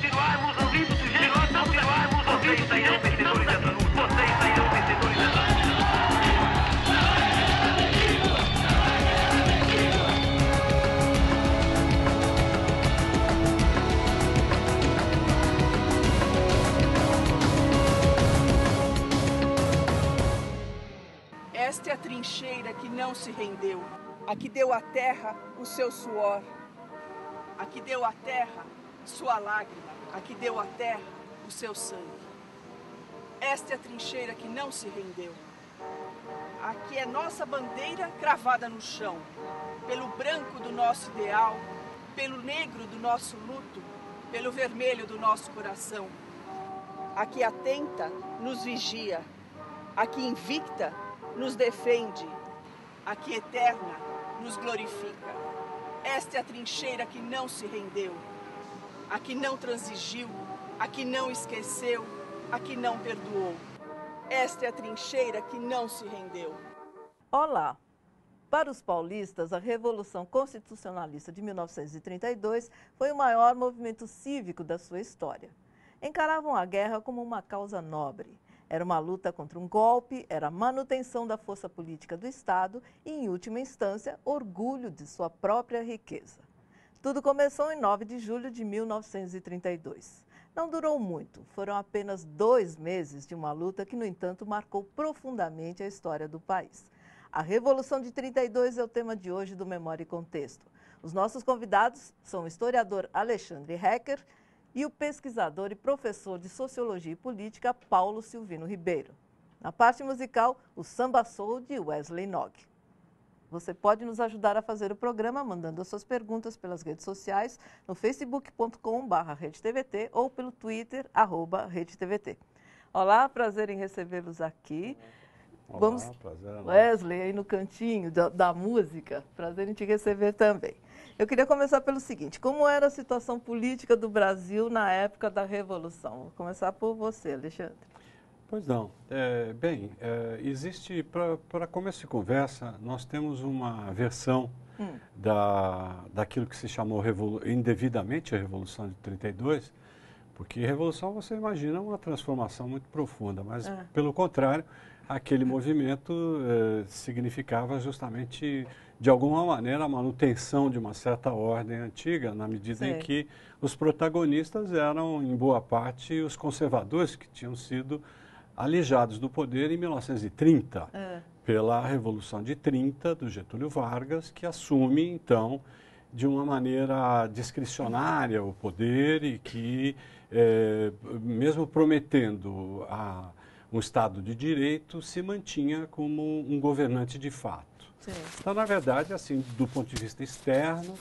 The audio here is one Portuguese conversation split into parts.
continuarmos ouvindo do jeito que continuarmos ouvindo, vocês sairão vencedores dessa luta. Vocês sairão vencedores dessa luta. Esta é a trincheira que não se rendeu, a que deu à terra o seu suor, a que deu à terra sua lágrima, a que deu à terra o seu sangue. Esta é a trincheira que não se rendeu. Aqui é nossa bandeira cravada no chão, pelo branco do nosso ideal, pelo negro do nosso luto, pelo vermelho do nosso coração. Aqui atenta nos vigia, aqui invicta nos defende, aqui eterna nos glorifica. Esta é a trincheira que não se rendeu, a que não transigiu, a que não esqueceu, a que não perdoou. Esta é a trincheira que não se rendeu. Olá! Para os paulistas, a Revolução Constitucionalista de 1932 foi o maior movimento cívico da sua história. Encaravam a guerra como uma causa nobre. Era uma luta contra um golpe, era a manutenção da força política do Estado e, em última instância, orgulho de sua própria riqueza. Tudo começou em 9 de julho de 1932. Não durou muito, foram apenas 2 meses de uma luta que, no entanto, marcou profundamente a história do país. A Revolução de 32 é o tema de hoje do Memória e Contexto. Os nossos convidados são o historiador Alexandre Hecker e o pesquisador e professor de Sociologia e Política, Paulo Silvino Ribeiro. Na parte musical, o Samba Soul de Wesley Nog. Você pode nos ajudar a fazer o programa mandando as suas perguntas pelas redes sociais no facebook.com/RedeTVT ou pelo Twitter, @RedeTVT. Olá, prazer em recebê-los aqui. Olá, Vamos, prazer. Wesley, aí no cantinho da música, prazer em te receber também. Eu queria começar pelo seguinte: como era a situação política do Brasil na época da Revolução? Vou começar por você, Alexandre. Pois não. Existe, para começo de conversa, nós temos uma versão daquilo que se chamou indevidamente a Revolução de 32, porque Revolução você imagina uma transformação muito profunda, mas pelo contrário, aquele movimento significava justamente, de alguma maneira, a manutenção de uma certa ordem antiga, na medida em que os protagonistas eram, em boa parte, os conservadores que tinham sido alijados do poder em 1930, pela Revolução de 30 do Getúlio Vargas, que assume, então, de uma maneira discricionária o poder e que, mesmo prometendo um Estado de Direito, se mantinha como um governante de fato. Sim. Então, na verdade, assim, do ponto de vista externo,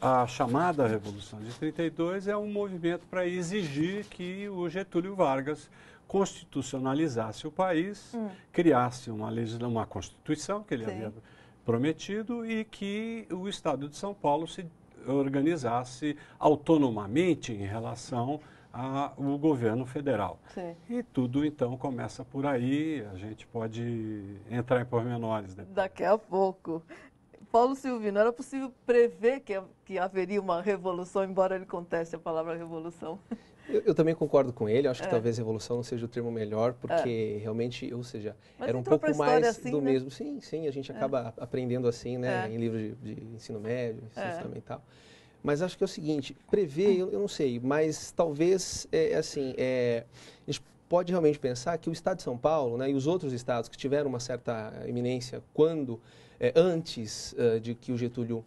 a chamada Revolução de 32 é um movimento para exigir que o Getúlio Vargas constitucionalizasse o país, criasse uma Constituição que ele havia prometido e que o Estado de São Paulo se organizasse autonomamente em relação ao governo federal. Sim. E tudo, então, começa por aí, a gente pode entrar em pormenores depois. Daqui a pouco. Paulo Silvino, era possível prever que haveria uma revolução, embora ele conteste a palavra revolução? Eu também concordo com ele, acho que talvez revolução não seja o termo melhor, porque realmente, ou seja, mas era um pouco mais assim, do né? mesmo. Sim, a gente acaba aprendendo assim, né, em livros de ensino médio, ensino fundamental. Mas acho que é o seguinte, prever, eu não sei, mas talvez, a gente pode realmente pensar que o Estado de São Paulo, né, e os outros estados que tiveram uma certa eminência antes de que o Getúlio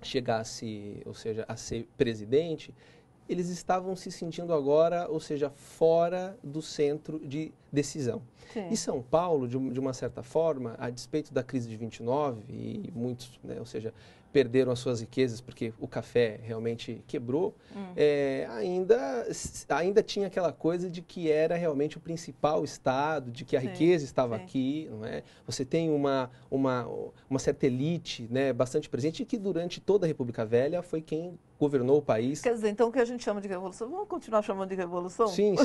chegasse, ou seja, a ser presidente, eles estavam se sentindo agora, ou seja, fora do centro de decisão. Sim. E São Paulo, de uma certa forma, a despeito da crise de 29, e muitos, né, ou seja, perderam as suas riquezas porque o café realmente quebrou, ainda tinha aquela coisa de que era realmente o principal estado, de que a riqueza estava aqui, não é? Você tem uma certa elite, né, bastante presente, e que durante toda a República Velha foi quem governou o país. Quer dizer, então, o que a gente chama de revolução, vamos continuar chamando de revolução? Sim.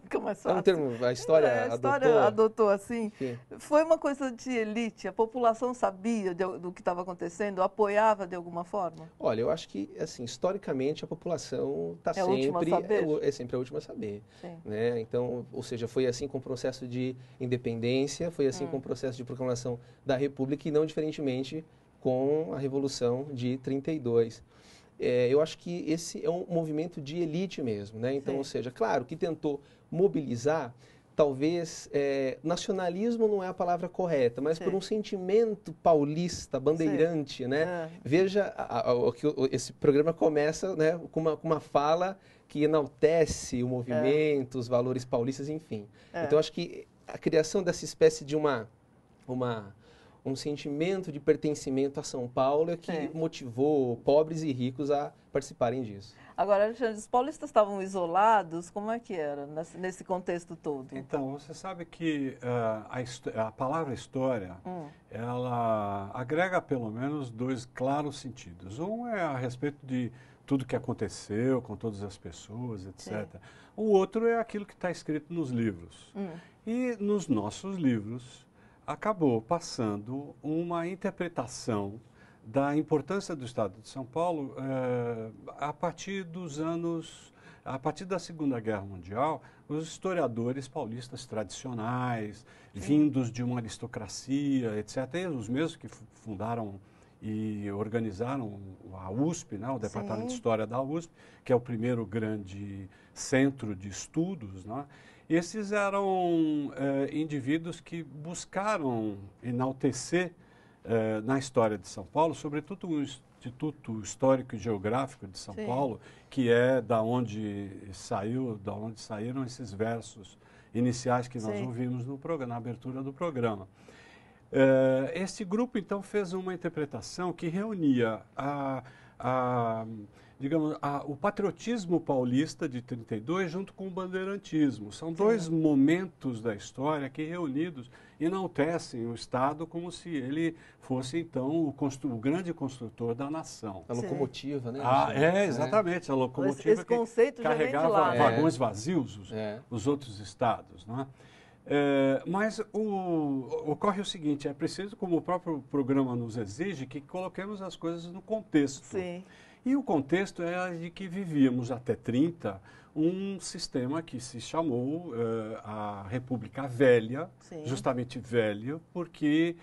Fica mais É fácil. um termo, a história adotou assim. Sim. Foi uma coisa de elite, a população sabia do que estava acontecendo, apoiava mudava de alguma forma? Olha, eu acho que, assim, historicamente a população está a última a saber? É sempre a última a saber. Sim. Né? Então, ou seja, foi assim com o processo de independência, foi assim com o processo de proclamação da República e não diferentemente com a Revolução de 32. Eu acho que esse é um movimento de elite mesmo, né? Então, Sim. ou seja, claro que tentou mobilizar, talvez, nacionalismo não é a palavra correta, mas Sim. por um sentimento paulista, bandeirante, né? Veja, esse programa começa, né, com uma fala que enaltece o movimento, os valores paulistas, enfim. Então, acho que a criação dessa espécie de um sentimento de pertencimento a São Paulo é que motivou pobres e ricos a participarem disso. Agora, Alexandre, os paulistas estavam isolados? Como é que era nesse contexto todo? Então, você sabe que a palavra história, ela agrega pelo menos dois claros sentidos. Um é a respeito de tudo que aconteceu com todas as pessoas, etc. Sim. O outro é aquilo que está escrito nos livros. E nos nossos livros acabou passando uma interpretação da importância do Estado de São Paulo a partir da Segunda Guerra Mundial. Os historiadores paulistas tradicionais, vindos de uma aristocracia, etc., os mesmos que fundaram e organizaram a USP, né, o Departamento de História da USP, que é o primeiro grande centro de estudos, né? Esses eram indivíduos que buscaram enaltecer na história de São Paulo, sobretudo o Instituto Histórico e Geográfico de São Paulo, que é da onde saíram esses versos iniciais que nós ouvimos na abertura do programa. Esse grupo, então, fez uma interpretação que reunia o patriotismo paulista de 32 junto com o bandeirantismo. São dois momentos da história que, reunidos, enaltecem o Estado como se ele fosse, então, o grande construtor da nação. A locomotiva, né? Exatamente, a locomotiva esse conceito que já vem de carregava lá, vagões vazios, os outros estados, não é? Mas ocorre o seguinte, é preciso, como o próprio programa nos exige, que coloquemos as coisas no contexto. Sim. E o contexto é de que vivíamos até 30 um sistema que se chamou a República Velha, justamente velho, porque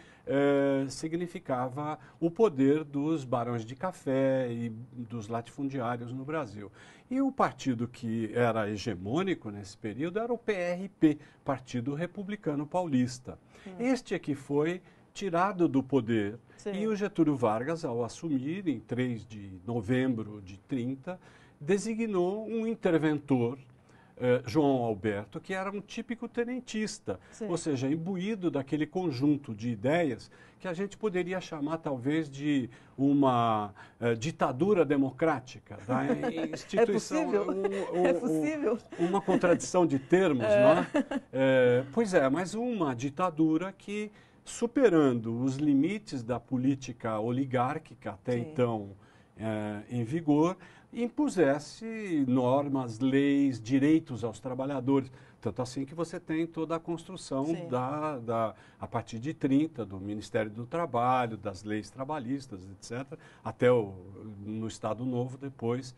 significava o poder dos barões de café e dos latifundiários no Brasil. E o partido que era hegemônico nesse período era o PRP, Partido Republicano Paulista. Este é que foi tirado do poder. E o Getúlio Vargas, ao assumir em 3 de novembro de 30, designou um interventor, João Alberto, que era um típico tenentista, ou seja, imbuído daquele conjunto de ideias que a gente poderia chamar talvez de uma ditadura democrática, da instituição. É possível? Uma contradição de termos, não é? Pois é, mas uma ditadura que, superando os limites da política oligárquica até então em vigor, impusesse normas, leis, direitos aos trabalhadores. Tanto assim que você tem toda a construção a partir de 30, do Ministério do Trabalho, das leis trabalhistas, etc., até no Estado Novo depois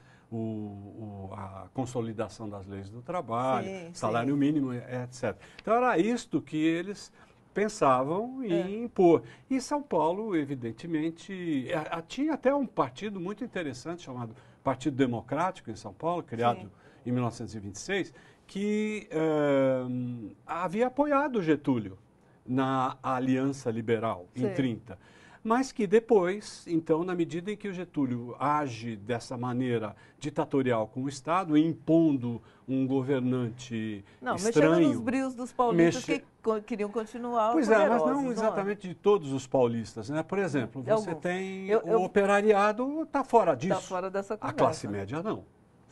a consolidação das leis do trabalho, salário mínimo, etc. Então era isto que eles pensavam em impor. E São Paulo, evidentemente, tinha até um partido muito interessante chamado Partido Democrático em São Paulo, criado em 1926, que havia apoiado Getúlio na Aliança Liberal em 30. Mas que depois, então, na medida em que o Getúlio age dessa maneira ditatorial com o Estado, impondo um governante estranho... mexendo nos brios dos paulistas que queriam continuar poderosos. Pois mas não exatamente de todos os paulistas, né? Por exemplo, você tem o operariado está fora disso. Está fora dessa conversa. A classe média não.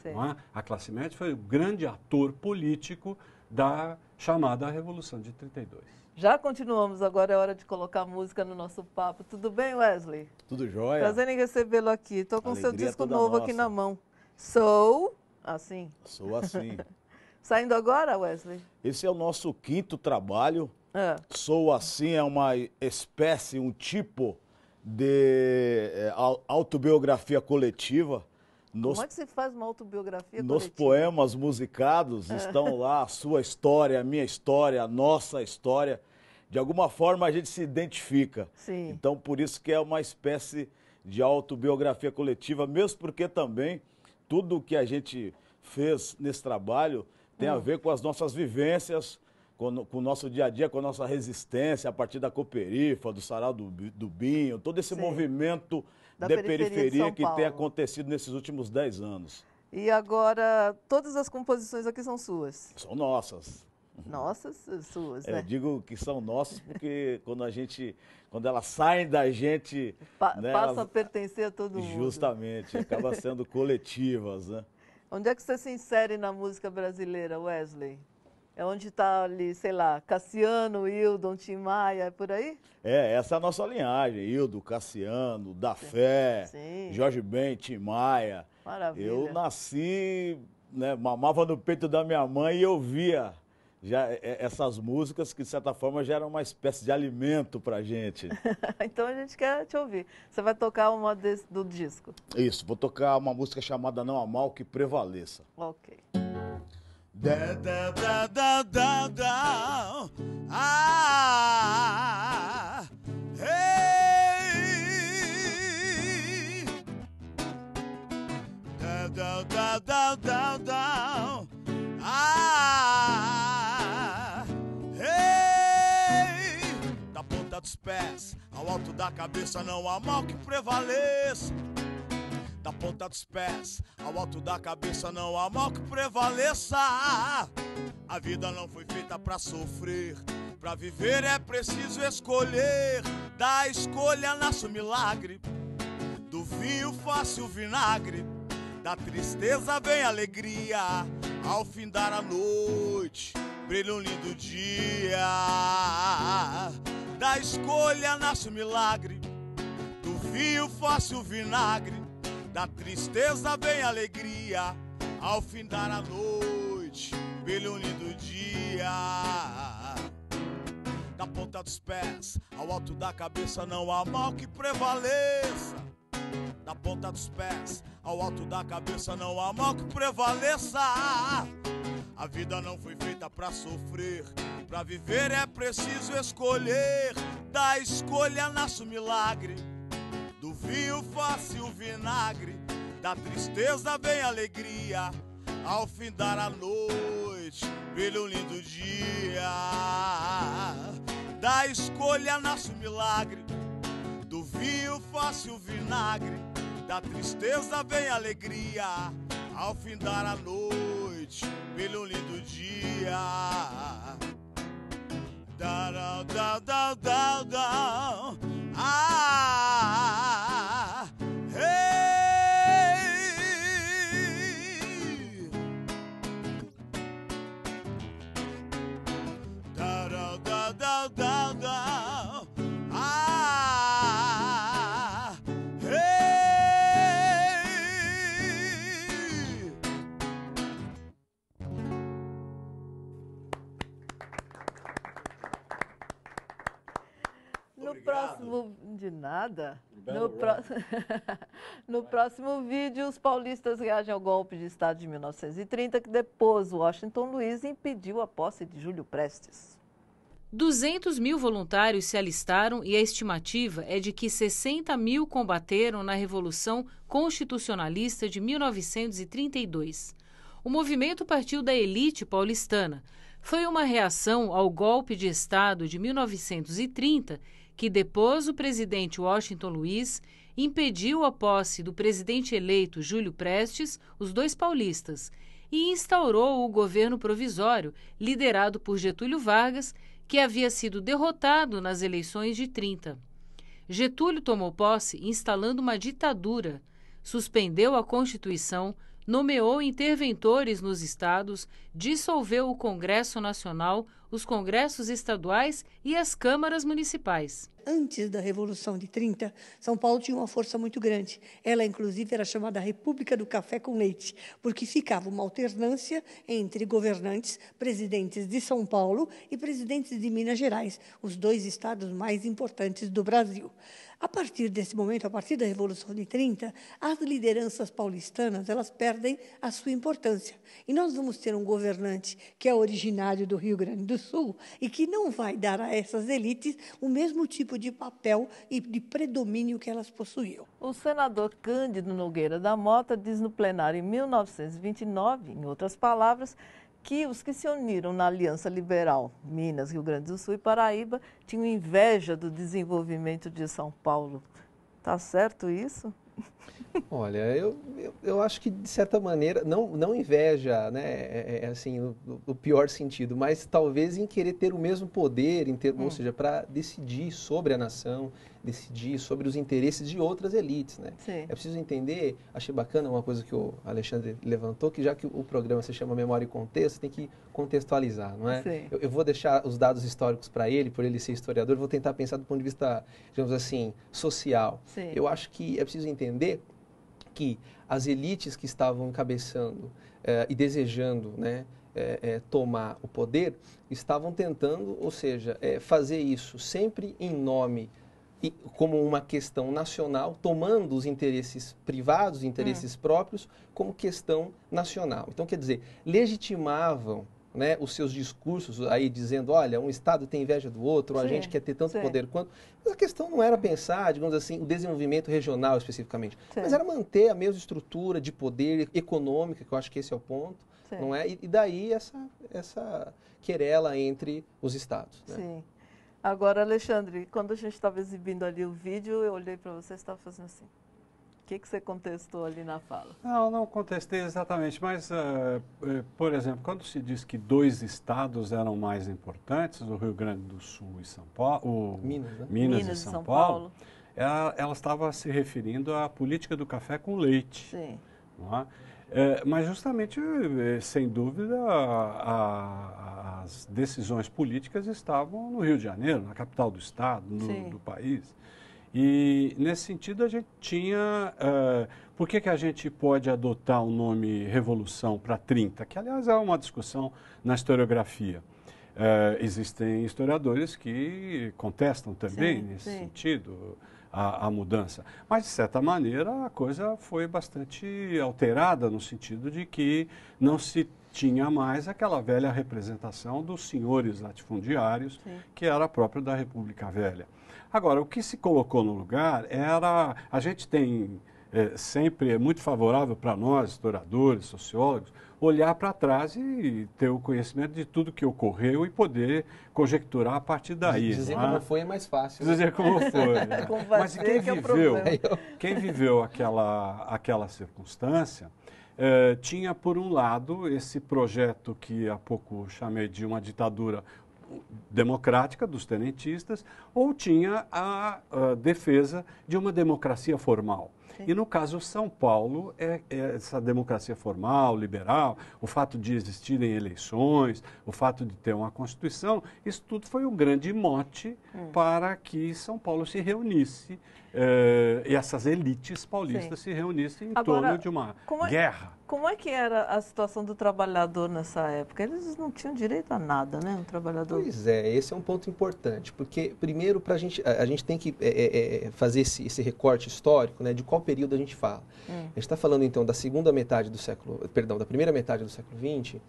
Não é? A classe média foi o grande ator político da chamada Revolução de 32. Já continuamos, agora é hora de colocar música no nosso papo. Tudo bem, Wesley? Tudo jóia. Prazer em recebê-lo aqui. Estou com o seu disco novo aqui na mão. Sou assim. Sou assim. Saindo agora, Wesley? Esse é o nosso 5º trabalho. Sou assim é uma espécie, um tipo de autobiografia coletiva. Como é que se faz uma autobiografia Nos coletiva? poemas musicados estão lá a sua história, a minha história, a nossa história. De alguma forma a gente se identifica. Sim. Então por isso que é uma espécie de autobiografia coletiva, mesmo porque também tudo que a gente fez nesse trabalho tem a ver com as nossas vivências, com o nosso dia a dia, com a nossa resistência, a partir da Cooperifa, do Sarau do Binho, todo esse movimento de periferia que tem acontecido nesses últimos 10 anos. E agora, todas as composições aqui são suas? São nossas. Nossas, suas, né? Eu digo que são nossas porque quando elas saem da gente... né, Passa a pertencer a todo mundo. Justamente, acaba sendo coletivas, né? Onde é que você se insere na música brasileira, Wesley? É onde está ali, sei lá, Cassiano, Hildon, Tim Maia, é por aí? Essa é a nossa linhagem, Hildon, Cassiano, Da Fé, Jorge Ben, Tim Maia. Maravilha. Eu nasci, né, mamava no peito da minha mãe e eu via já essas músicas que, de certa forma, já eram uma espécie de alimento pra gente. Então a gente quer te ouvir. Você vai tocar uma do disco? Isso, vou tocar uma música chamada Não Há Mal Que Prevaleça. Ok. Da ponta dos pés ao alto da cabeça não há mal que prevaleça. Da ponta dos pés ao alto da cabeça não há mal que prevaleça. A vida não foi feita pra sofrer, pra viver é preciso escolher. Da escolha nasce o milagre, do vinho fácil vinagre, da tristeza vem alegria, ao findar a noite brilha um lindo dia. Da escolha nasce o milagre, do vinho fácil vinagre, da tristeza vem alegria, ao findar a noite brilha um lindo dia. Da ponta dos pés ao alto da cabeça não há mal que prevaleça. Da ponta dos pés ao alto da cabeça não há mal que prevaleça. A vida não foi feita pra sofrer, pra viver é preciso escolher. Da escolha nasce o milagre, do vinho fácil vinagre, da tristeza vem alegria, ao findar a noite brilha um lindo dia. Da escolha nasce o milagre, do vinho fácil vinagre, da tristeza vem alegria, ao findar a noite brilha um lindo dia. Da da da da da da. De nada. No próximo vídeo, os paulistas reagem ao golpe de Estado de 1930, que depôs Washington Luiz e impediu a posse de Júlio Prestes. 200 mil voluntários se alistaram e a estimativa é de que 60 mil combateram na Revolução Constitucionalista de 1932. O movimento partiu da elite paulistana. Foi uma reação ao golpe de Estado de 1930 que depôs o presidente Washington Luiz, impediu a posse do presidente eleito Júlio Prestes, os dois paulistas, e instaurou o governo provisório, liderado por Getúlio Vargas, que havia sido derrotado nas eleições de 30. Getúlio tomou posse instalando uma ditadura, suspendeu a Constituição, nomeou interventores nos estados, dissolveu o Congresso Nacional, os congressos estaduais e as câmaras municipais. Antes da Revolução de 30, São Paulo tinha uma força muito grande. Ela, inclusive, era chamada República do Café com Leite, porque ficava uma alternância entre governantes, presidentes de São Paulo e presidentes de Minas Gerais, os dois estados mais importantes do Brasil. A partir desse momento, a partir da Revolução de 30, as lideranças paulistanas elas perdem a sua importância. E nós vamos ter um governante que é originário do Rio Grande do Sul e que não vai dar a essas elites o mesmo tipo de papel e de predomínio que elas possuíam. O senador Cândido Nogueira da Mota diz no plenário em 1929, em outras palavras, que os que se uniram na Aliança Liberal, Minas, Rio Grande do Sul e Paraíba, tinham inveja do desenvolvimento de São Paulo. Tá certo isso? Olha, eu acho que, de certa maneira, não inveja, né, assim, no pior sentido, mas talvez em querer ter o mesmo poder, ou seja, para decidir sobre a nação, decidir sobre os interesses de outras elites, né? Sim. É preciso entender, achei bacana uma coisa que o Alexandre levantou, que já que o programa se chama Memória e Contexto, tem que contextualizar, não é? Eu vou deixar os dados históricos para ele, por ele ser historiador, vou tentar pensar do ponto de vista, digamos assim, social. Sim. Eu acho que é preciso entender que as elites que estavam encabeçando e desejando, né, tomar o poder, estavam tentando, ou seja, fazer isso sempre em nome e como uma questão nacional, tomando os interesses privados, interesses próprios, como questão nacional. Então, quer dizer, legitimavam, né, os seus discursos aí dizendo, olha, um Estado tem inveja do outro, a gente quer ter tanto poder quanto... Mas a questão não era pensar, digamos assim, o desenvolvimento regional especificamente, mas era manter a mesma estrutura de poder econômica, que eu acho que esse é o ponto, não é? E daí essa querela entre os Estados. Né? Sim. Agora, Alexandre, quando a gente estava exibindo ali o vídeo, eu olhei para você e estava fazendo assim. O que você contestou ali na fala? Não contestei exatamente, mas, por exemplo, quando se diz que dois estados eram mais importantes, o Rio Grande do Sul e São Paulo, Minas, né? Minas e São Paulo, ela estava se referindo à política do café com leite. Sim. Não é? Mas justamente, sem dúvida, as decisões políticas estavam no Rio de Janeiro, na capital do estado, do país. E, nesse sentido, a gente tinha... por que a gente pode adotar o nome Revolução para 30? Que, aliás, é uma discussão na historiografia. Existem historiadores que contestam também nesse sentido a mudança. Mas, de certa maneira, a coisa foi bastante alterada no sentido de que não se tinha mais aquela velha representação dos senhores latifundiários, que era próprio da República Velha. Agora, o que se colocou no lugar era... A gente tem sempre, é muito favorável para nós, historiadores, sociólogos, olhar para trás e ter o conhecimento de tudo que ocorreu e poder conjecturar a partir daí. Dizer como foi é mais fácil. Dizer como foi. Né? Mas quem viveu aquela circunstância tinha, por um lado, esse projeto que há pouco chamei de uma ditadura democrática dos tenentistas, ou tinha a defesa de uma democracia formal. E no caso São Paulo, essa democracia formal, liberal, o fato de existirem eleições, o fato de ter uma Constituição, isso tudo foi um grande mote para que São Paulo se reunisse e essas elites paulistas se reunissem em torno de uma guerra. Como é que era a situação do trabalhador nessa época? Eles não tinham direito a nada, né, o trabalhador? Pois esse é um ponto importante, porque primeiro a gente tem que fazer esse recorte histórico, né, de qual período a gente fala. A gente está falando então da primeira metade do século XX,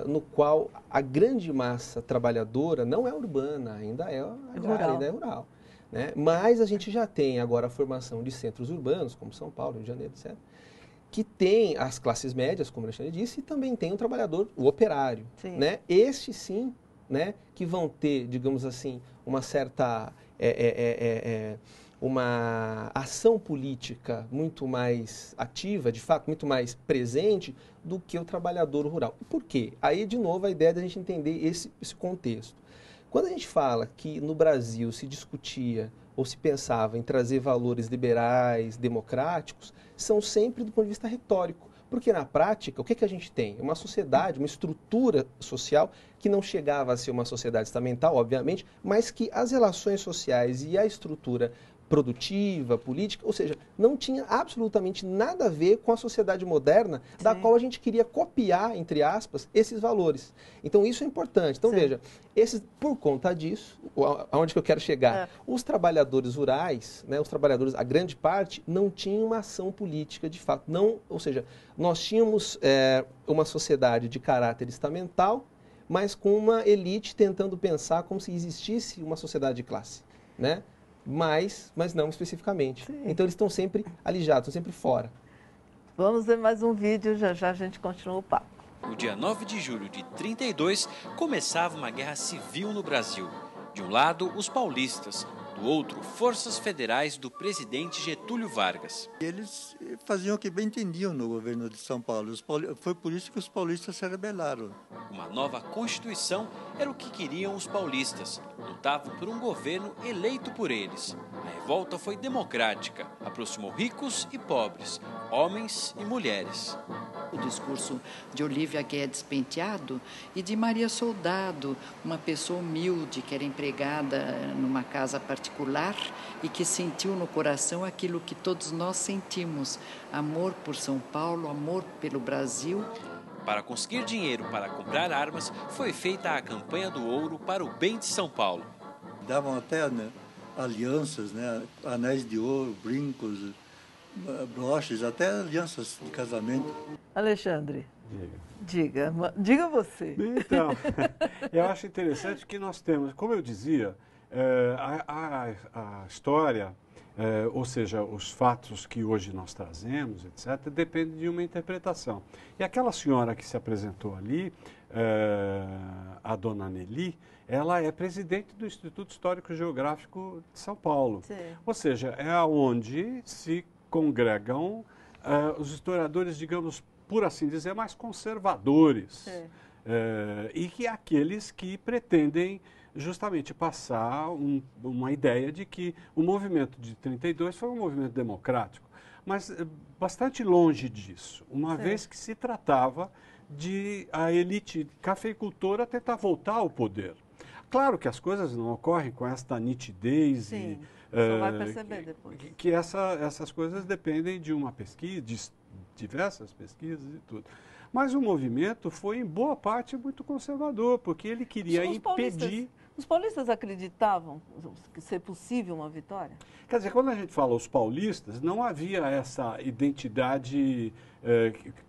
no qual a grande massa trabalhadora não é urbana, ainda é agrária, ainda é rural. Né? Mas a gente já tem agora a formação de centros urbanos, como São Paulo, Rio de Janeiro, etc., que tem as classes médias, como o Alexandre disse, e também tem o trabalhador, o operário. Né? Estes, sim, né, que vão ter, digamos assim, uma certa... uma ação política muito mais ativa, de fato, muito mais presente do que o trabalhador rural. Por quê? Aí, de novo, a ideia da gente entender esse contexto. Quando a gente fala que no Brasil se discutia ou se pensava em trazer valores liberais, democráticos, são sempre do ponto de vista retórico, Porque na prática, o que a gente tem? Uma sociedade, uma estrutura social que não chegava a ser uma sociedade estamental, obviamente, mas que as relações sociais e a estrutura produtiva, política, ou seja, não tinha absolutamente nada a ver com a sociedade moderna, da qual a gente queria copiar, entre aspas, esses valores. Então isso é importante. Então veja, por conta disso, aonde que eu quero chegar? Os trabalhadores rurais, né, os trabalhadores, a grande parte, não tinham uma ação política de fato. Não, ou seja, nós tínhamos uma sociedade de caráter estamental, mas com uma elite tentando pensar como se existisse uma sociedade de classe, né? Mas não especificamente. Sim. Então eles estão sempre alijados, estão sempre fora. Vamos ver mais um vídeo, já já a gente continua o papo. No dia 9 de julho de 32, começava uma guerra civil no Brasil. De um lado, os paulistas, do outro, forças federais do presidente Getúlio Vargas. Eles faziam o que bem entendiam no governo de São Paulo. Foi por isso que os paulistas se rebelaram. Uma nova Constituição era o que queriam os paulistas. Lutavam por um governo eleito por eles. A revolta foi democrática, aproximou ricos e pobres, homens e mulheres. O discurso de Olívia Guedes Penteado e de Maria Soldado, uma pessoa humilde que era empregada numa casa particular e que sentiu no coração aquilo que todos nós sentimos: amor por São Paulo, amor pelo Brasil. Para conseguir dinheiro para comprar armas, foi feita a campanha do ouro para o bem de São Paulo. Davam até, né, alianças, né, anéis de ouro, brincos, broches, até alianças de casamento. Alexandre, diga você. Então, eu acho interessante que nós temos, como eu dizia, a história, ou seja, os fatos que hoje nós trazemos, etc., depende de uma interpretação. E aquela senhora que se apresentou ali, a dona Nelly, ela é presidente do Instituto Histórico Geográfico de São Paulo. Sim. Ou seja, é onde se congregam os historiadores, digamos, por assim dizer, mais conservadores. E que aqueles que pretendem justamente passar uma ideia de que o movimento de 32 foi um movimento democrático, mas bastante longe disso, uma vez que se tratava de a elite cafeicultora tentar voltar ao poder. Claro que as coisas não ocorrem com esta nitidez. Sim, só vai perceber depois. Que essas coisas dependem de uma pesquisa, de diversas pesquisas e tudo. Mas o movimento foi, em boa parte, muito conservador, porque ele queria impedir... Os paulistas acreditavam que ser possível uma vitória? Quer dizer, quando a gente fala os paulistas, não havia essa identidade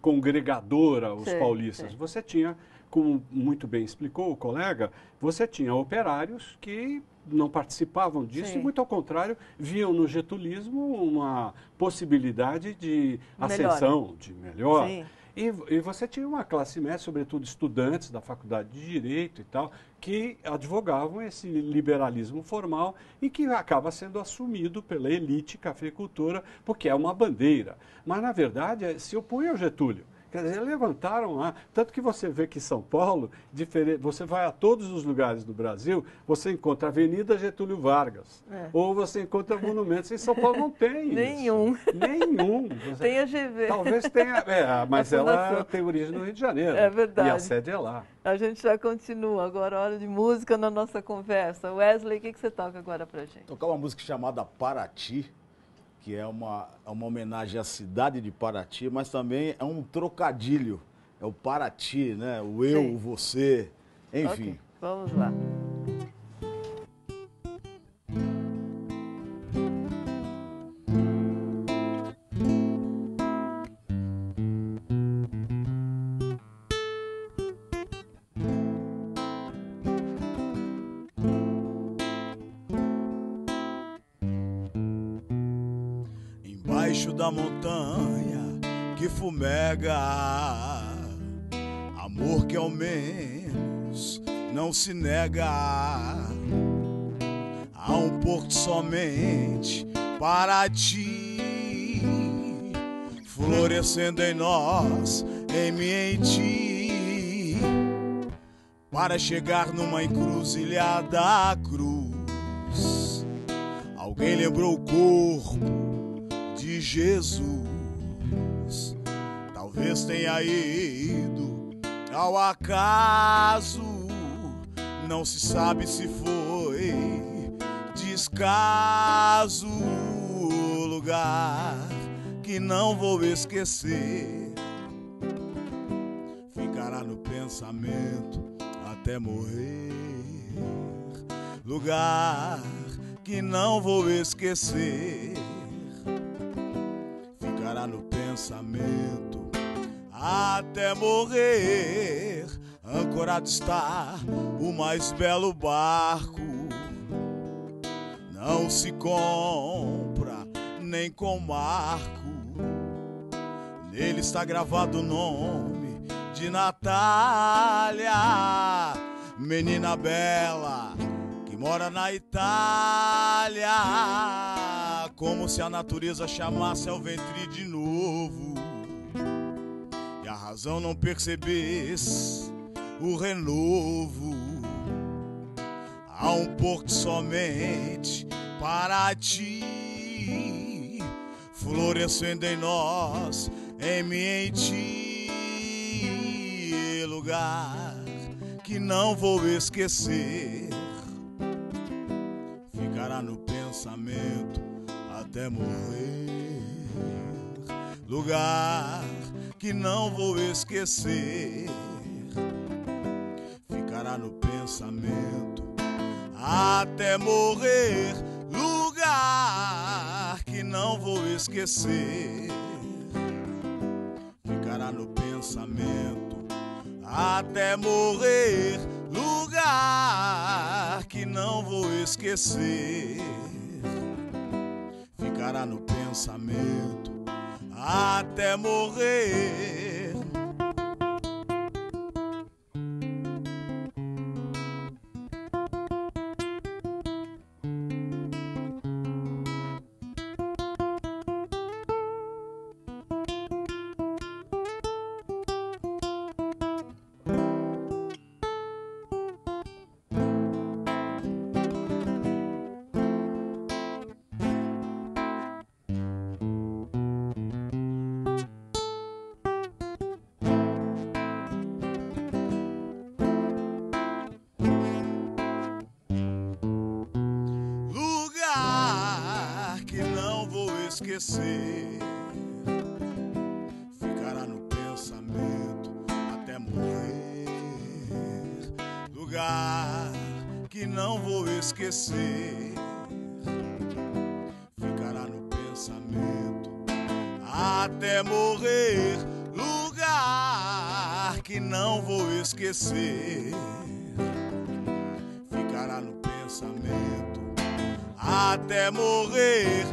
congregadora, os paulistas. Você tinha, como muito bem explicou o colega, você tinha operários que não participavam disso e, muito ao contrário, viam no getulismo uma possibilidade de ascensão, de melhor. Sim. E você tinha uma classe média, sobretudo estudantes da faculdade de Direito e tal, que advogavam esse liberalismo formal e que acaba sendo assumido pela elite cafeicultora, porque é uma bandeira. Mas, na verdade, se opunha ao Getúlio. Quer dizer, levantaram lá, tanto que você vê que São Paulo, você vai a todos os lugares do Brasil, você encontra a Avenida Getúlio Vargas, ou você encontra monumentos. Em São Paulo não tem nenhum. Isso. Nenhum. Tem a GV. Talvez tenha, mas ela tem origem no Rio de Janeiro. É verdade. E a sede é lá. A gente já continua agora, hora de música na nossa conversa. Wesley, o que você toca agora pra gente? Tocar uma música chamada Paraty, que é uma homenagem à cidade de Paraty, mas também é um trocadilho. É o Paraty, né? O eu, o você, enfim. Okay. Vamos lá. Embaixo da montanha que fumega, amor que ao menos não se nega. Há um porto somente para ti, florescendo em nós, em mim, em ti, para chegar numa encruzilhada cruz. Alguém lembrou o corpo de Jesus. talvez tenha ido ao acaso, não se sabe se foi descaso. Lugar que não vou esquecer, ficará no pensamento até morrer. Lugar que não vou esquecer, ficará no pensamento até morrer. Ancorado está o mais belo barco, não se compra nem com marco. Nele está gravado o nome de Natália, menina bela que mora na Itália. Como se a natureza chamasse ao ventre de novo e a razão não percebesse o renovo. Há um porto somente para ti, florescendo em nós, em mim, em ti. Lugar que não vou esquecer, ficará no pensamento até morrer. Lugar que não vou esquecer, ficará no pensamento até morrer. Lugar que não vou esquecer, ficará no pensamento até morrer. Lugar que não vou esquecer, ficará no pensamento até morrer. Esquecer, ficará no pensamento até morrer. Lugar que não vou esquecer, ficará no pensamento até morrer. Lugar que não vou esquecer, ficará no pensamento até morrer.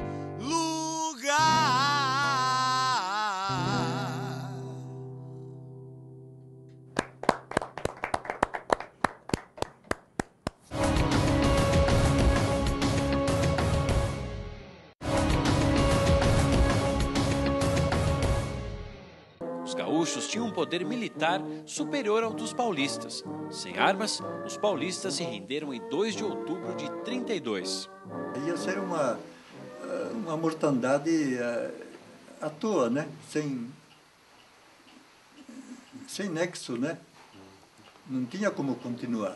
Os gaúchos tinham um poder militar superior ao dos paulistas. Sem armas, os paulistas se renderam em 2 de outubro de 32. Ia ser uma mortandade à toa, né? Sem nexo, né? Não tinha como continuar.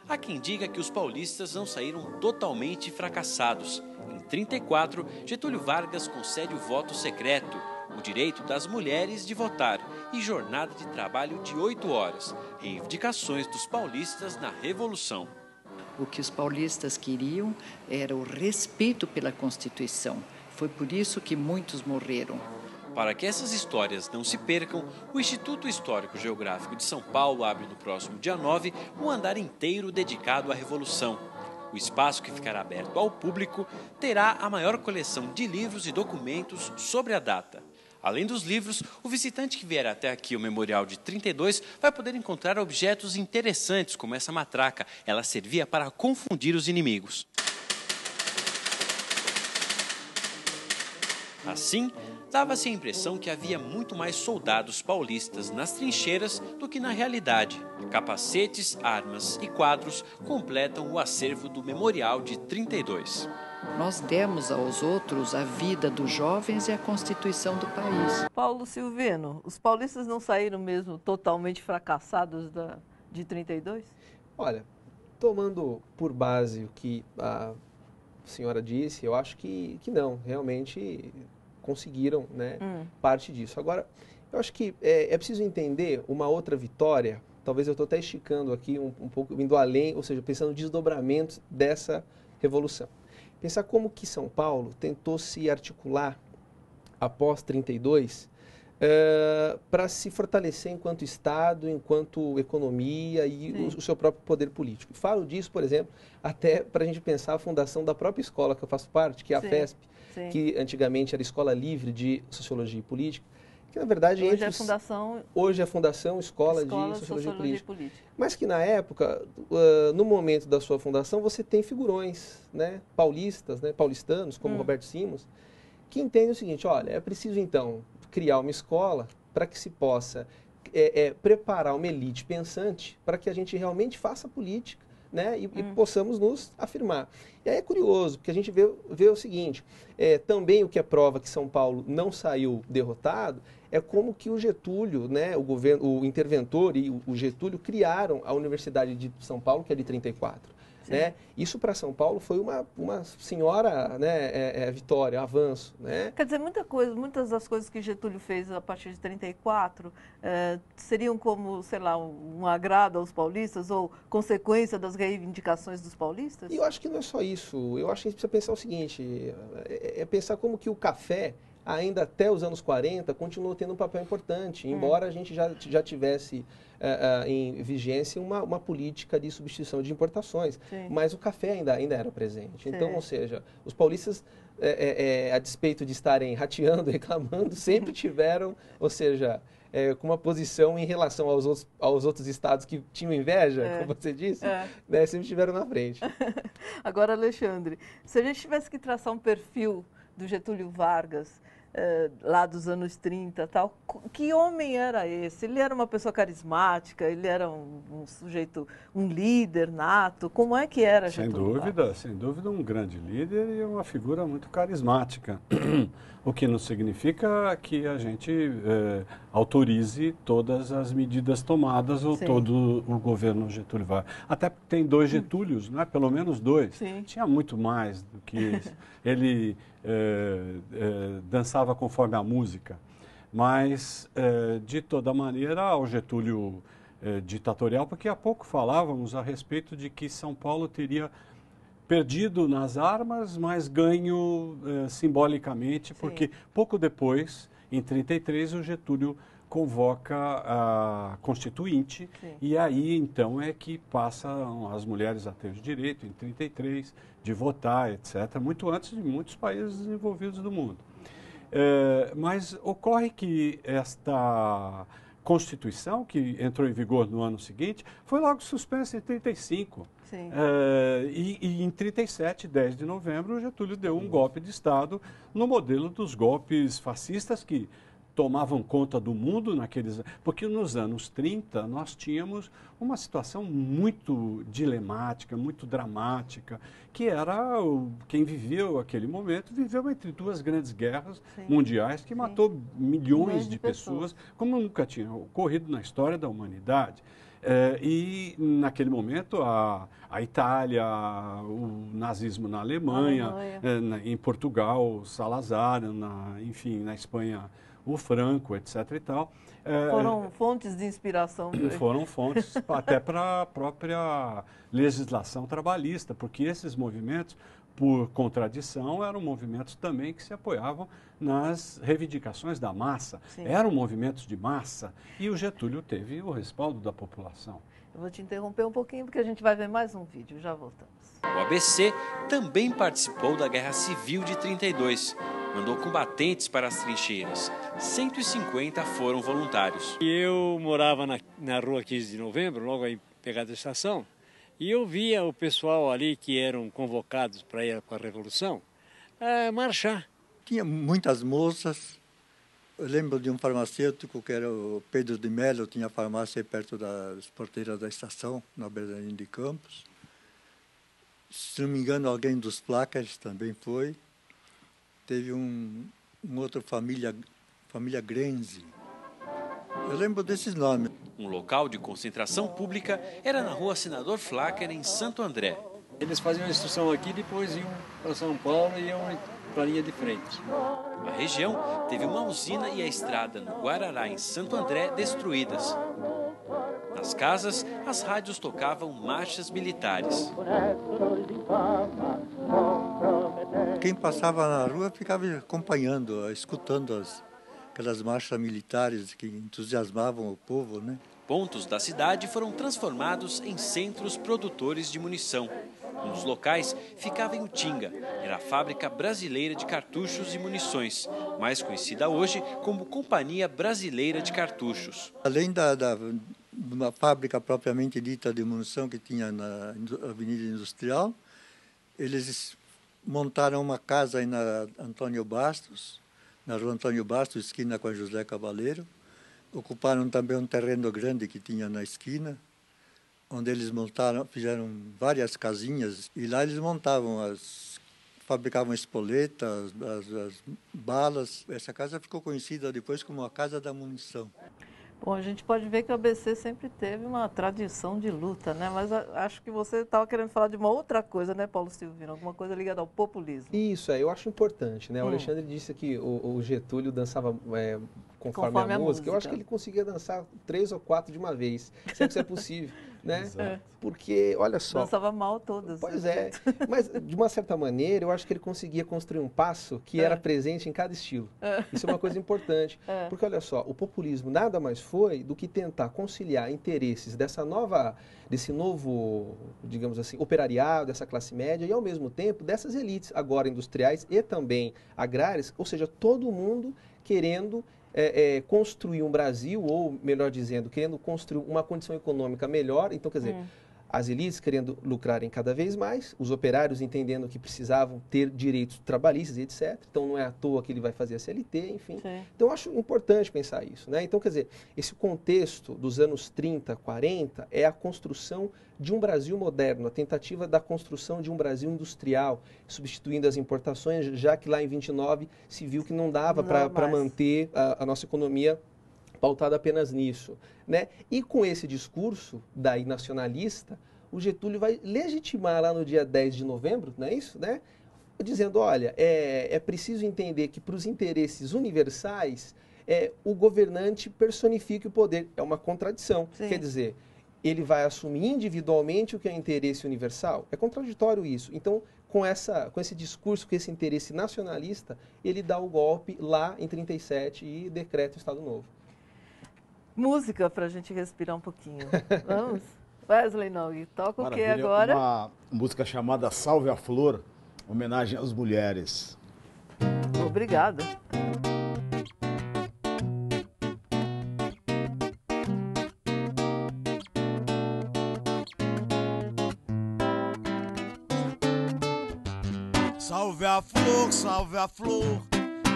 Há quem diga que os paulistas não saíram totalmente fracassados. Em 34, Getúlio Vargas concede o voto secreto, o direito das mulheres de votar e jornada de trabalho de 8 horas, reivindicações dos paulistas na Revolução. O que os paulistas queriam era o respeito pela Constituição. Foi por isso que muitos morreram. Para que essas histórias não se percam, o Instituto Histórico Geográfico de São Paulo abre no próximo dia 9 um andar inteiro dedicado à Revolução. O espaço, que ficará aberto ao público, terá a maior coleção de livros e documentos sobre a data. Além dos livros, o visitante que vier até aqui ao Memorial de 32 vai poder encontrar objetos interessantes, como essa matraca. Ela servia para confundir os inimigos. Assim, dava-se a impressão que havia muito mais soldados paulistas nas trincheiras do que na realidade. Capacetes, armas e quadros completam o acervo do Memorial de 32. Nós demos aos outros a vida dos jovens e a constituição do país. Paulo Silvino, os paulistas não saíram mesmo totalmente fracassados de 32? Olha, tomando por base o que a senhora disse, eu acho que não, realmente conseguiram, né, parte disso. Agora, eu acho que é preciso entender uma outra vitória, talvez eu estou até esticando aqui um pouco, indo além, ou seja, pensando nos desdobramentos dessa revolução. Pensar como que São Paulo tentou se articular após 32 para se fortalecer enquanto Estado, enquanto economia e o seu próprio poder político. Falo disso, por exemplo, até para a gente pensar a fundação da própria escola que eu faço parte, que é a FESP, que antigamente era Escola Livre de Sociologia e Política, que na verdade hoje é a Fundação Escola de Sociologia e Política. Mas que na época, no momento da sua fundação, você tem figurões, né, paulistas, né, paulistanos, como Roberto Simons, que entendem o seguinte: olha, é preciso então criar uma escola para que se possa preparar uma elite pensante para que a gente realmente faça política, né, e possamos nos afirmar. E aí é curioso, porque a gente vê o seguinte, também o que é prova que São Paulo não saiu derrotado é como que o Getúlio, né, o interventor e o Getúlio criaram a Universidade de São Paulo, que é de 34. Né? Isso para São Paulo foi uma senhora, né, vitória, avanço. Né? Quer dizer, muitas das coisas que Getúlio fez a partir de 34 seriam como, sei lá, um agrado aos paulistas ou consequência das reivindicações dos paulistas? E eu acho que não é só isso. Eu acho que a gente precisa pensar o seguinte, pensar como que o café, ainda até os anos 40, continuou tendo um papel importante, embora a gente já tivesse em vigência uma política de substituição de importações. Mas o café ainda era presente. Então, ou seja, os paulistas, a despeito de estarem rateando, reclamando, sempre tiveram, ou seja, com uma posição em relação aos outros estados que tinham inveja, como você disse, né, sempre estiveram na frente. Agora, Alexandre, se a gente tivesse que traçar um perfil do Getúlio Vargas, lá dos anos 30, tal, que homem era esse? Ele era uma pessoa carismática, ele era um sujeito, um líder nato, como é que era Getúlio Vargas? Sem dúvida um grande líder e uma figura muito carismática, o que não significa que a gente autorize todas as medidas tomadas ou todo o governo Getúlio Vargas. Até porque tem dois Getúlios, não é? Pelo menos dois. Tinha muito mais do que isso. Ele dançava conforme a música, mas de toda maneira o Getúlio ditatorial, porque há pouco falávamos a respeito de que São Paulo teria perdido nas armas, mas ganho simbolicamente, porque pouco depois, em 33, o Getúlio convoca a Constituinte e aí então é que passam as mulheres a ter o direito, em 33, de votar, etc., muito antes de muitos países desenvolvidos do mundo. Mas ocorre que esta Constituição, que entrou em vigor no ano seguinte, foi logo suspensa em 35. E em 37, 10 de novembro, o Getúlio deu um golpe de Estado no modelo dos golpes fascistas que tomavam conta do mundo naqueles... Porque nos anos 30 nós tínhamos uma situação muito dilemática, muito dramática, que era quem viveu aquele momento, viveu entre duas grandes guerras mundiais que matou milhões de pessoas, como nunca tinha ocorrido na história da humanidade. E naquele momento a Itália, o nazismo na Alemanha, em Portugal, Salazar, enfim, na Espanha, o Franco, etc. e tal. Foram fontes de inspiração. Foram fontes até para a própria legislação trabalhista, porque esses movimentos, por contradição, eram movimentos também que se apoiavam nas reivindicações da massa. Eram movimentos de massa e o Getúlio teve o respaldo da população. Eu vou te interromper um pouquinho porque a gente vai ver mais um vídeo, já voltamos. O ABC também participou da Guerra Civil de 32. Mandou combatentes para as trincheiras. 150 foram voluntários. Eu morava na rua 15 de novembro, logo aí pegada da estação, e eu via o pessoal ali que eram convocados para ir para a Revolução marchar. Tinha muitas moças. Eu lembro de um farmacêutico que era o Pedro de Mello, tinha farmácia aí perto das porteiras da estação, na Bernardino de Campos. se não me engano, alguém dos Flackers também foi. Teve um outro família Grenzi. Eu lembro desses nomes. Um local de concentração pública era na rua Senador Flacker, em Santo André. Eles faziam a instrução aqui, depois iam para São Paulo e iam para a linha de frente. A região teve uma usina e a estrada no Guarará, em Santo André, destruídas. Nas casas, as rádios tocavam marchas militares. Quem passava na rua ficava acompanhando, escutando aquelas marchas militares que entusiasmavam o povo, né? Pontos da cidade foram transformados em centros produtores de munição. Um dos locais ficava em Utinga. Era a Fábrica Brasileira de Cartuchos e Munições, mais conhecida hoje como Companhia Brasileira de Cartuchos. Além de uma fábrica propriamente dita de munição que tinha na Avenida Industrial, eles montaram uma casa aí na Antônio Bastos, na rua Antônio Bastos, esquina com a José Cavaleiro. Ocuparam também um terreno grande que tinha na esquina, onde eles fizeram várias casinhas, e lá eles fabricavam espoletas, as balas. Essa casa ficou conhecida depois como a Casa da Munição. Bom, a gente pode ver que o ABC sempre teve uma tradição de luta, né? Mas acho que você estava querendo falar de uma outra coisa, né, Paulo Silvino? Alguma coisa ligada ao populismo. Isso, eu acho importante, né? O Alexandre disse que o Getúlio dançava conforme a música. Eu acho que ele conseguia dançar 3 ou 4 de uma vez, se é que isso é possível, né? Exato. Porque, olha só... Dançava mal todas. Pois é, mas de uma certa maneira eu acho que ele conseguia construir um passo que era presente em cada estilo. Isso é uma coisa importante, porque olha só, o populismo nada mais foi do que tentar conciliar interesses desse novo, digamos assim, operariado, dessa classe média e ao mesmo tempo dessas elites agora industriais e também agrárias, ou seja, todo mundo querendo construir um Brasil, ou melhor dizendo, querendo construir uma condição econômica melhor. Então, quer dizer, as elites querendo lucrarem cada vez mais, os operários entendendo que precisavam ter direitos trabalhistas e etc. Então, não é à toa que ele vai fazer a CLT, enfim. Sim. Então, eu acho importante pensar isso, né? Então, quer dizer, esse contexto dos anos 30, 40 é a construção de um Brasil moderno, a tentativa da construção de um Brasil industrial, substituindo as importações, já que lá em 29 se viu que não dava para manter a nossa economia pautada apenas nisso, né? E com esse discurso daí nacionalista, o Getúlio vai legitimar lá no dia 10 de novembro, não é isso, né? Dizendo, olha, é preciso entender que para os interesses universais, o governante personifique o poder. É uma contradição. Sim. Quer dizer, ele vai assumir individualmente o que é interesse universal? É contraditório isso. Então, com esse discurso, com esse interesse nacionalista, ele dá o golpe lá em 37 e decreta o Estado Novo. Música para a gente respirar um pouquinho. Vamos? Wesley Nog, toca o que agora? Uma música chamada Salve a Flor, homenagem às mulheres. Obrigada. Salve a flor,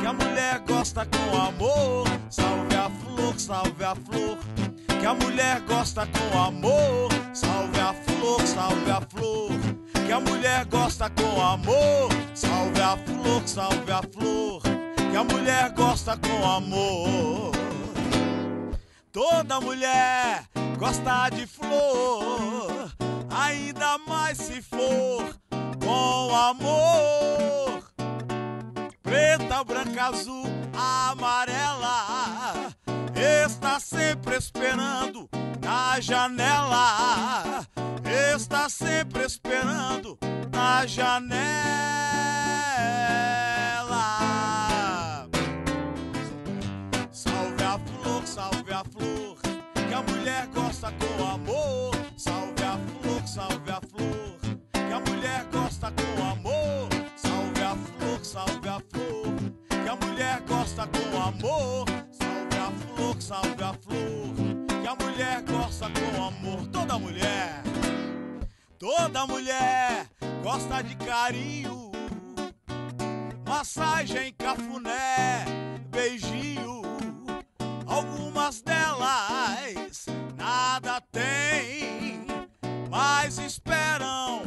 que a mulher gosta com amor. Salve a flor, que a mulher gosta com amor. Salve a flor, que a mulher gosta com amor. Salve a flor, que a mulher gosta com amor. Toda mulher gosta de flor, ainda mais se for com amor. Preta, branca, azul, amarela, está sempre esperando na janela. Está sempre esperando na janela. Salve a flor, que a mulher gosta com amor. Salve a flor, que a mulher gosta com amor. Salve a flor, que a mulher gosta com amor. Salve a flor, que a mulher gosta com amor. Toda mulher gosta de carinho, massagem, cafuné, beijinho. Algumas delas nada tem, mas esperam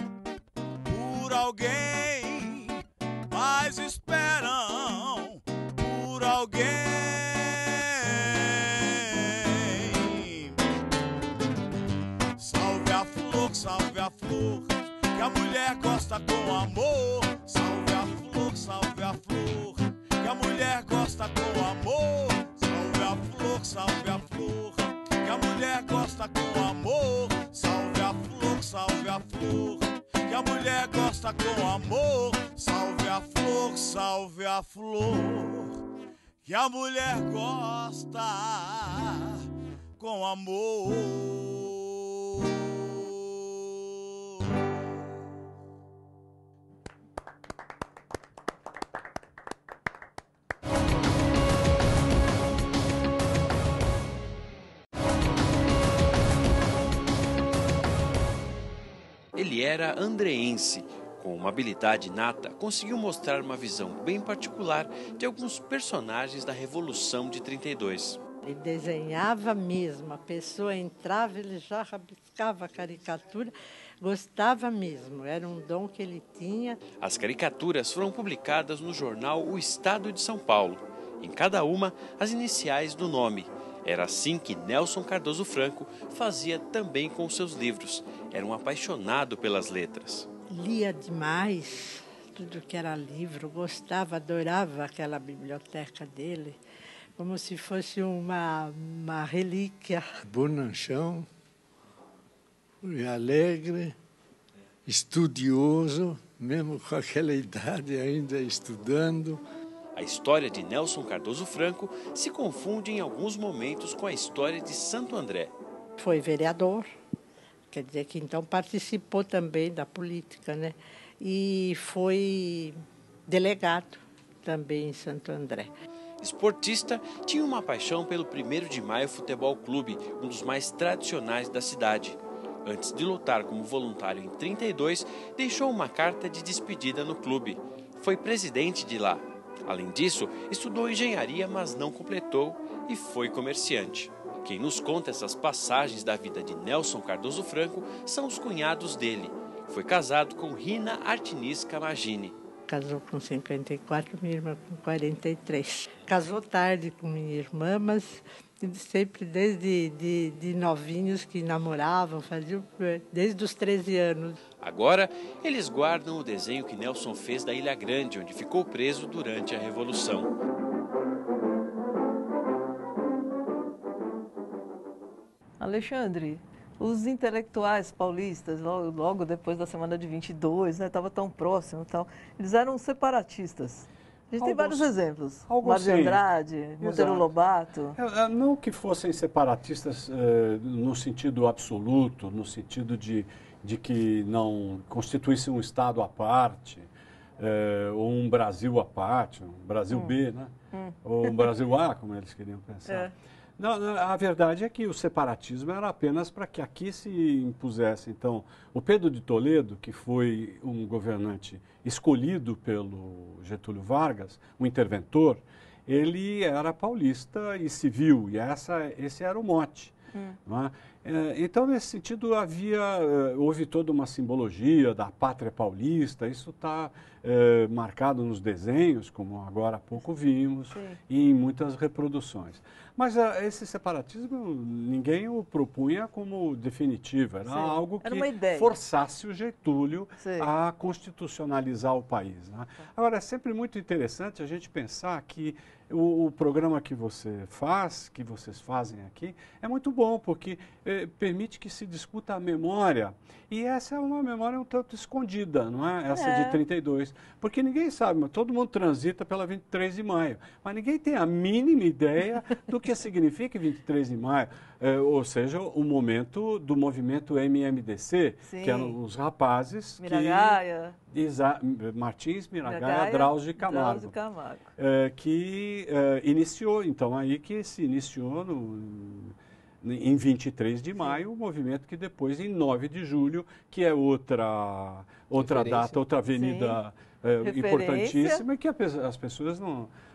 salve a flor, que a mulher gosta com amor. Salve a flor, salve a flor, que a mulher gosta com amor. Salve a flor, salve a flor, que a mulher gosta com amor. Salve a flor, salve a flor, que a mulher gosta com amor. Salve a flor, salve a flor, que a mulher gosta com amor. Ele era andreense. Com uma habilidade inata, conseguiu mostrar uma visão bem particular de alguns personagens da Revolução de 32. Ele desenhava mesmo, a pessoa entrava, ele já rabiscava a caricatura, gostava mesmo, era um dom que ele tinha. As caricaturas foram publicadas no jornal O Estado de São Paulo. Em cada uma, as iniciais do nome. Era assim que Nelson Cardoso Franco fazia também com seus livros. Era um apaixonado pelas letras. Lia demais tudo que era livro, gostava, adorava aquela biblioteca dele, como se fosse uma relíquia. Bonachão, alegre, estudioso, mesmo com aquela idade ainda estudando. A história de Nelson Cardoso Franco se confunde em alguns momentos com a história de Santo André. Foi vereador, quer dizer que então participou também da política, né? E foi delegado também em Santo André. Esportista, tinha uma paixão pelo 1º de Maio Futebol Clube, um dos mais tradicionais da cidade. Antes de lutar como voluntário em 32, deixou uma carta de despedida no clube. Foi presidente de lá. Além disso, estudou engenharia, mas não completou e foi comerciante. Quem nos conta essas passagens da vida de Nelson Cardoso Franco são os cunhados dele. Foi casado com Rina Artiniz Camagini. Casou com 54, minha irmã com 43. Casou tarde com minha irmã, mas sempre desde novinhos que namoravam, faziam desde os 13 anos. Agora, eles guardam o desenho que Nelson fez da Ilha Grande, onde ficou preso durante a Revolução. Alexandre, os intelectuais paulistas, logo depois da Semana de 22, estava tão próximo, eles eram separatistas. A gente tem vários exemplos. Mário de Andrade, Monteiro Lobato. Não que fossem separatistas no sentido absoluto, no sentido de que não constituísse um Estado à parte, ou um Brasil à parte, um Brasil B, né? Ou um Brasil A, como eles queriam pensar. Não, a verdade é que o separatismo era apenas para que aqui se impusesse. Então, o Pedro de Toledo, que foi um governante escolhido pelo Getúlio Vargas, um interventor, ele era paulista e civil, e esse era o mote. Não é? Então, nesse sentido, houve toda uma simbologia da pátria paulista, isso está marcado nos desenhos, como agora há pouco vimos, e em muitas reproduções. Mas esse separatismo, ninguém o propunha como definitivo, era algo que forçasse o Getúlio a constitucionalizar o país. Né? Agora, é sempre muito interessante a gente pensar que o programa que você faz, que vocês fazem aqui, é muito bom, porque permite que se discuta a memória. E essa é uma memória um tanto escondida, não é? Essa de 32. Porque ninguém sabe, mas todo mundo transita pela 23 de maio. Mas ninguém tem a mínima ideia do que significa 23 de maio. Ou seja, o momento do movimento MMDC, que eram os rapazes Miragaia. Martins, Miragaia, Drauzio e Camargo. Que iniciou, então, aí que se iniciou em 23 de maio, o movimento que depois, em 9 de julho, que é outra data, outra avenida importantíssima, e que as pessoas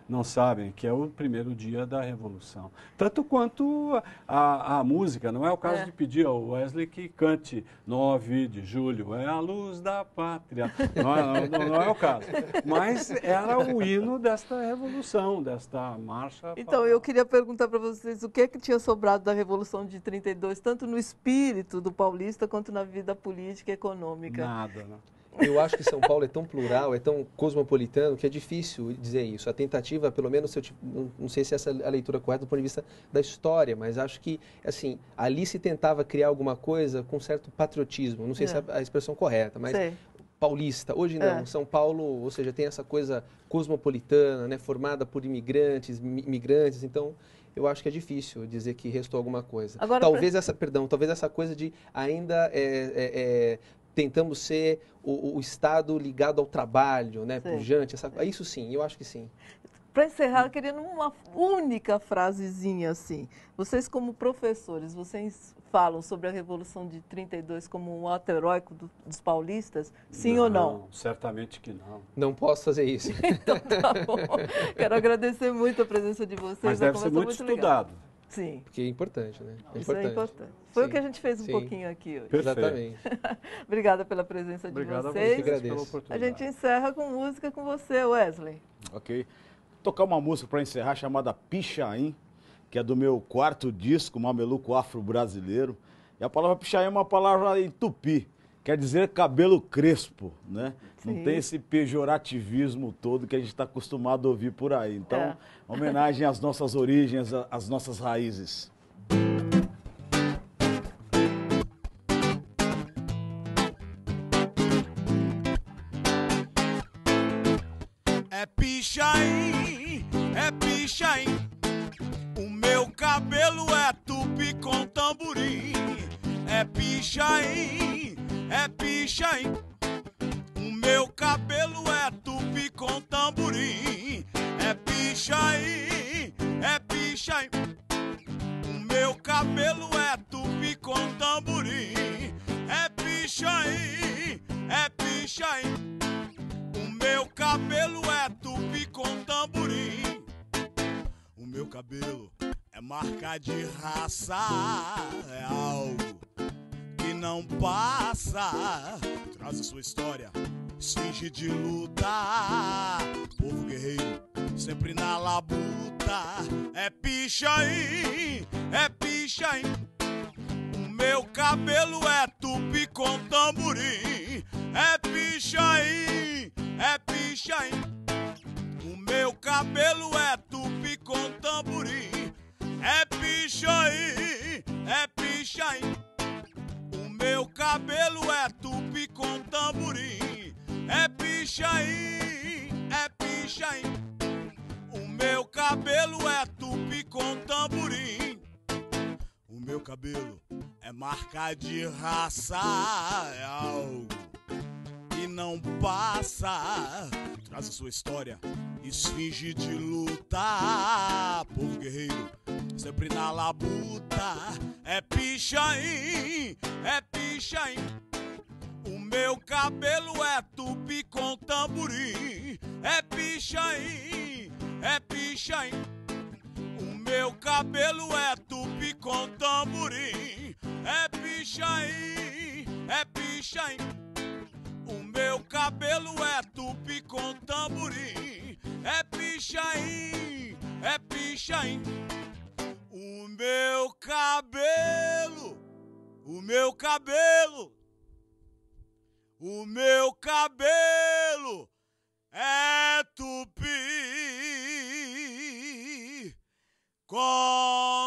não sabem que é o primeiro dia da Revolução. Tanto quanto a música, não é o caso de pedir ao Wesley que cante 9 de julho, é a luz da pátria, não é o caso. Mas era o hino desta Revolução, desta marcha. Então, eu queria perguntar para vocês o que é que tinha sobrado da Revolução de 32, tanto no espírito do paulista quanto na vida política e econômica. Nada, né? Eu acho que São Paulo é tão plural, é tão cosmopolitano, que é difícil dizer isso. A tentativa, pelo menos, não sei se essa é a leitura correta do ponto de vista da história, mas acho que, assim, ali se tentava criar alguma coisa com certo patriotismo. Não sei se é a expressão correta, mas paulista. Hoje não. São Paulo, ou seja, tem essa coisa cosmopolitana, né, formada por imigrantes, então... Eu acho que é difícil dizer que restou alguma coisa. Agora, talvez essa coisa de ainda tentamos ser o Estado ligado ao trabalho, né, pujante, isso sim, eu acho que sim. Para encerrar, eu queria uma única frasezinha assim. Vocês como professores, vocês falam sobre a Revolução de 32 como um ato heróico dos paulistas? Sim ou não? Certamente que não. Não posso fazer isso. Então tá bom. Quero agradecer muito a presença de vocês. Mas deve ser muito estudado. Legal. Sim. Porque é importante, né? Isso é importante. Foi o que a gente fez pouquinho aqui hoje. Perfeito. Exatamente. Obrigada pela presença de vocês. Obrigado a vocês pela oportunidade. A gente encerra com música com você, Wesley. Ok. Vou tocar uma música para encerrar chamada Pichain, que é do meu 4º disco, Mameluco Afro-Brasileiro. E a palavra Pichain é uma palavra em tupi, quer dizer cabelo crespo, né? Sim. Não tem esse pejorativismo todo que a gente está acostumado a ouvir por aí. Então, homenagem às nossas origens, às nossas raízes. É pichain, o meu cabelo é tupi com tamborim. É pichain, o meu cabelo é tupi com tamborim. É pichain, o meu cabelo é tupi com tamborim. É pichain, o meu cabelo é tupi com tamborim. O meu cabelo é marca de raça, é algo que não passa. Traz a sua história, esfinge de luta, povo guerreiro, sempre na labuta. É pichain, o meu cabelo é tupi com tamborim. É pichain, o meu cabelo é tupi com tamborim. É pichain, o meu cabelo é tupi com tamborim. É pichain, o meu cabelo é tupi com tamborim. O meu cabelo é marca de raça, é algo que não passa. Traz a sua história, esfinge de luta, povo guerreiro, sempre na labuta. É pichain, o meu cabelo é tupi com tamborim. É pichain, o meu cabelo é tupi com tamborim. É pichain, o meu cabelo é tupi com tamborim. É pichain, o meu cabelo, o meu cabelo é tupi com